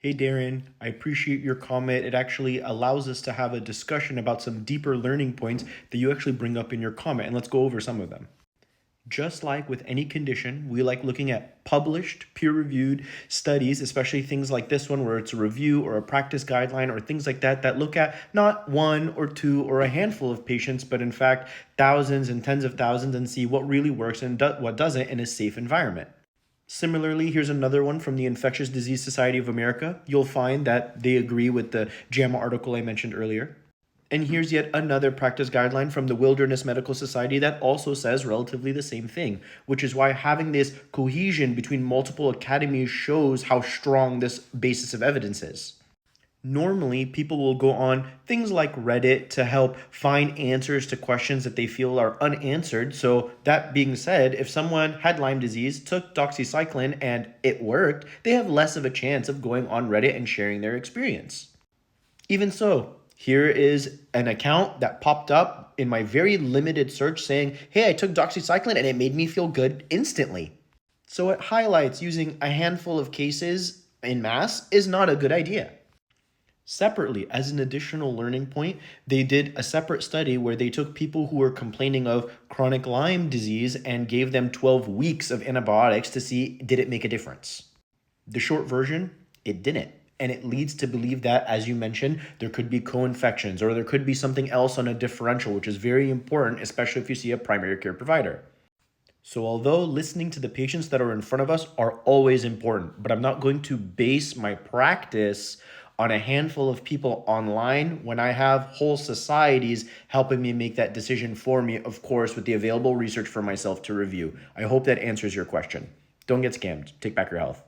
Hey Darren, I appreciate your comment. It actually allows us to have a discussion about some deeper learning points that you actually bring up in your comment, and let's go over some of them. Just like with any condition, we like looking at published, peer reviewed studies, especially things like this one where it's a review or a practice guideline or things like that, that look at not one or two or a handful of patients, but in fact, thousands and tens of thousands and see what really works and what doesn't in a safe environment. Similarly, here's another one from the Infectious Disease Society of America. You'll find that they agree with the JAMA article I mentioned earlier. And here's yet another practice guideline from the Wilderness Medical Society that also says relatively the same thing, which is why having this cohesion between multiple academies shows how strong this basis of evidence is. Normally, people will go on things like Reddit to help find answers to questions that they feel are unanswered. So, that being said, if someone had Lyme disease, took doxycycline, and it worked, they have less of a chance of going on Reddit and sharing their experience. Even so, here is an account that popped up in my very limited search saying, hey, I took doxycycline and it made me feel good instantly. So, it highlights using a handful of cases in mass is not a good idea. Separately, as an additional learning point, they did a separate study where they took people who were complaining of chronic Lyme disease and gave them 12 weeks of antibiotics to see did it make a difference. The short version, it didn't. And it leads to believe that, as you mentioned, there could be co-infections or there could be something else on a differential, which is very important, especially if you see a primary care provider. So although listening to the patients that are in front of us are always important, but I'm not going to base my practice on a handful of people online when I have whole societies helping me make that decision for me, of course, with the available research for myself to review. I hope that answers your question. Don't get scammed. Take back your health.